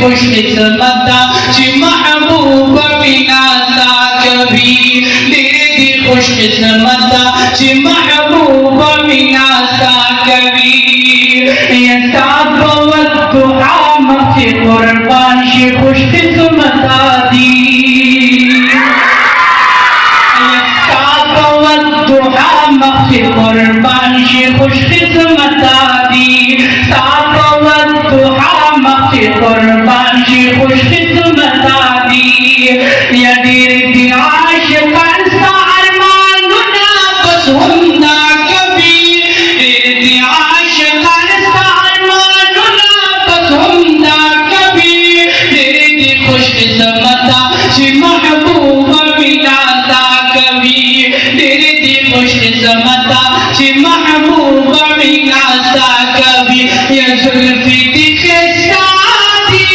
खुशकिस्मता ची महबूब बिना ता कभी दे दी खुशकिस्मता ची महबूबा मीना सा कवी ये साबवत दुआ मक्से कुर्बान शी खुशकिस्मता दी ये साबवत दुआ मक्से कुर्बान शी खुशकिस्मता दी साबवत दुआ मक्से कुर्बान शी खुशकिस्मता दी ये दीर दी आशिकान सा हुंदा कभी तेरी आशिकान सा अरमानुना पसंदा कभी तेरी खुशकिस्मता ची महबूबा मीना सा कभी तेरी खुशकिस्मता ची महबूबा मीना सा कभी ये जुल्फी दिखे सादी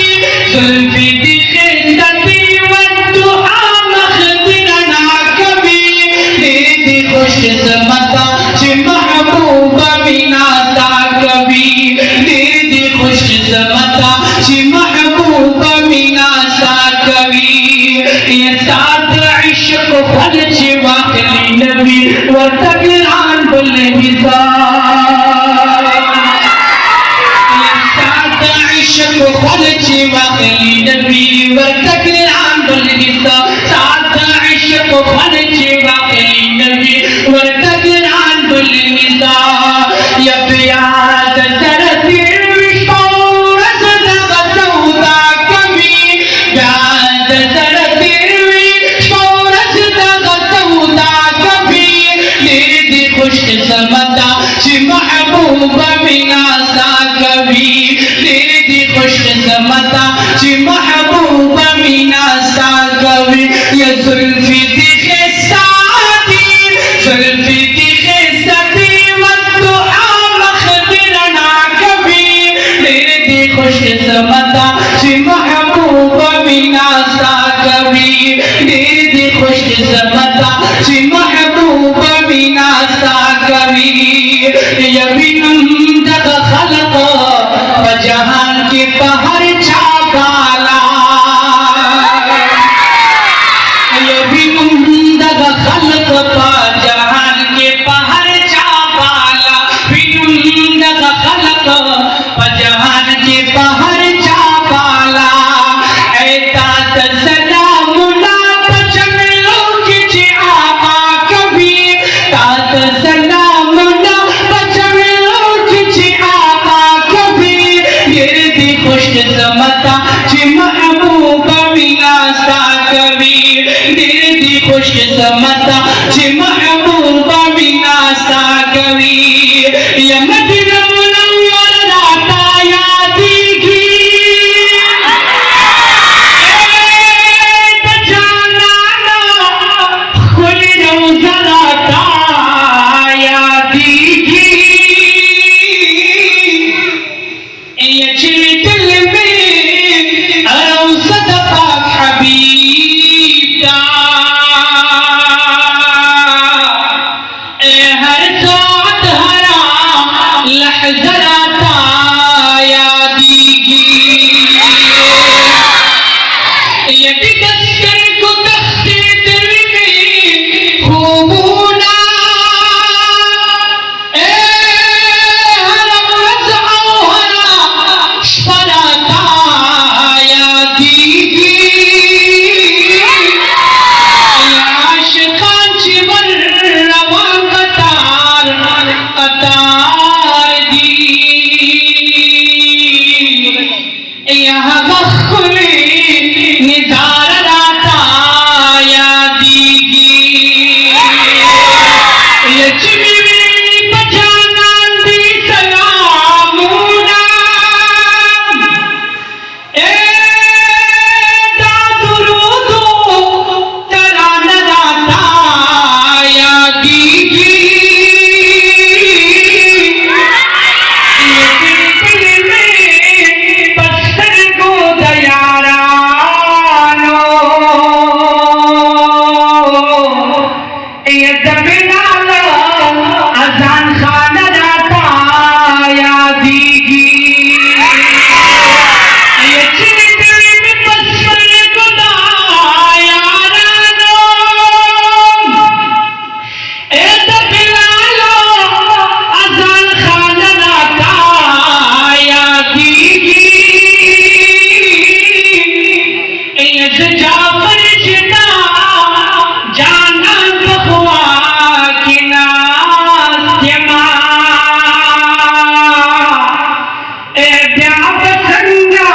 जुल्फी दिखे सती वद्दुआ मखदिरना कभी तेरी खुशकिस्मता ची महबूबा मीना सा कभी तेरी खुशकिस्मता ची महबूबा मीना सा कभी ये साथ इश्क फल ची वाकली नबी व तकरान बुले हिसाब ये साथ इश्क फल ची वाकली नबी व तकरान बुले हिसाब साथ इश्क फल ची वाकली नबी व तकरान बुले हिसाब या प्याद सरती विश्वास दगा सौदा कभी प्याद सरती विश्वास दगा सौदा कभी तेरी खुशकिस्मता ची महबूबा मीना सा कभी तेरी खुशकिस्मता ची महबूबा मीना सा कभी ये जुल्फी दिखे सादी जुल्फी दिखे सती वद्दुआ मखदिरना कभी तेरी खुशकिस्मता ची महबूबा मीना सा कभी तेरी खुशकिस्मता ची महबूबा मीना सा कभी यबिनम दग खलक जहान के पहर छाकाला यबिनम दग खलक जहान के पहर छाकाला बिनम दग खलक जहान के पहर छाकाला ऐता सलाम ना पचमलो किछि आका कभी तात सलाम ना पचमलो किछि आका कभी तेरी खुशकिस्मता ची महबूबा मीना सा कभी तेरी खुशकिस्मता ची महबूबा मीना सा कभी ये मदीना मुनव्वरा ताया दीगी बजाना खुल रोज़ा ताया दीगी ये चिल दिल में अरौ सदका हबीब दा हर साथ हरा लहज़रा ताया दीगी ये दिगस्कर को तख्ते दिल में खूबूना हरम रज़ा हरा शरा ताया दीगी आशिकान ची वर रवा कतार दी यहाँ बखुली निदार ताया दीगी ये चिमनी बजाना दी सलामुना ए दादुरुदो तराना ताया दीगी ये दिल में पत्थर को दयारानो ये दबिना अजान खाना जाता या दीगी ये चिड़िया में पत्थर को दयारानो तकवा की नाज़िमा ए ब्याह संगा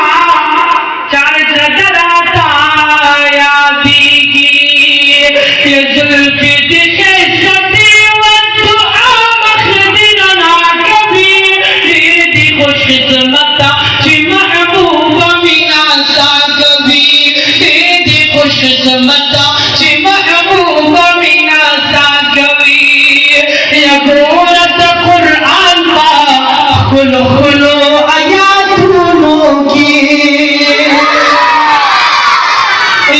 चार जगराता यादीगी ये जुल्फ़ी दिखे सती वद्दुआ मखदिरना कभी दी खुश किस्मता ची महबूबा मीना सा कभी दी खुश किस्मता ची महबूबा मीना सा कभी या गोरत कुरान पा खुलो खुलो आयातों की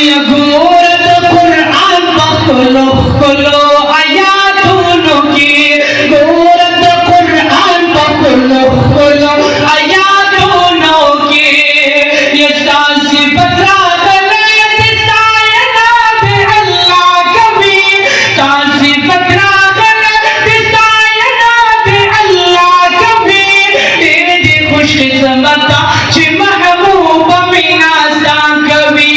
या गोरत कुरान पा खुलो खुलो आयातों की गोरत कुरान पा खुलो खुलो आयातों की ये सांसी बतरा गले दिसायना बे अल्लाह कभी सांसी बतरा गले दिसायना बे अल्लाह कभी तेरी खुशकिस्मता ची महबूबा मीना सा कभी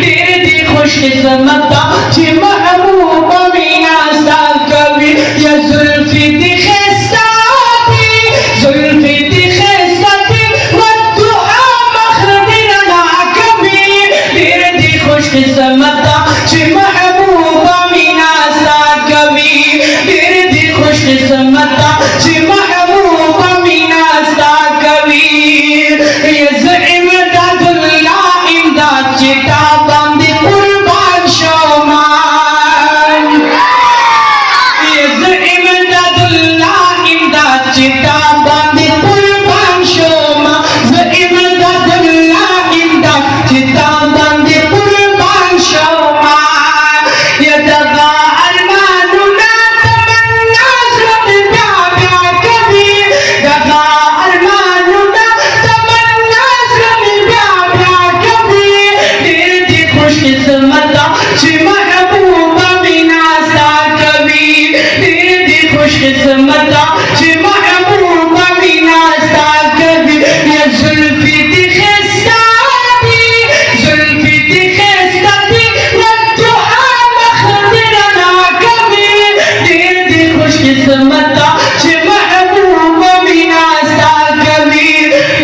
तेरी खुशकिस्मता ची महबूबा मीना सा कभी या जुल्फ़ी दिखे साथी जुल्फ़ी दिखे साथी वद्दुआ मखदिरना कभी तेरी खुशकिस्मता ची महबूबा मीना सा कभी तेरी खुशकिस्मता ची महबूबा मीना सा कभी ये ज़इम दादुल्लाह इमदाद चिता बंदी कुर्बान शोमान ये ज़इम दादुल्लाह इमदाद चिता बंदी कुर्बान शोमान ज़इम दादुल्लाह इमदाद चिता बंदी कुर्बान शोमान ये दगा अरमानुना तमन्ना ज़ुल्फ़ प्यारा कभी दगा अरमानुना तमन्ना ज़ुल्फ़ प्यारा कभी तेरी खुशकिस्मता ची महबूबा मीना सा कभी तेरी खुशकिस्मता ची महबूबा मीना सा कभी ये जुल्फ़ी दिखे साथी जुल्फ़ी दिखे साथी वद्दुआ मखदिरना कभी तेरी खुशकिस्मता ची महबूबा मीना सा कभी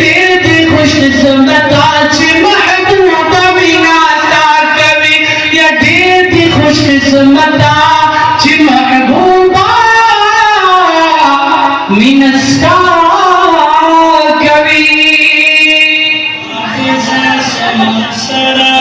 तेरी खुशकिस्मता ची महबूबा मीना सा कभी या तेरी खुशकिस्मता ची महबूबा मीना सा कभी Sara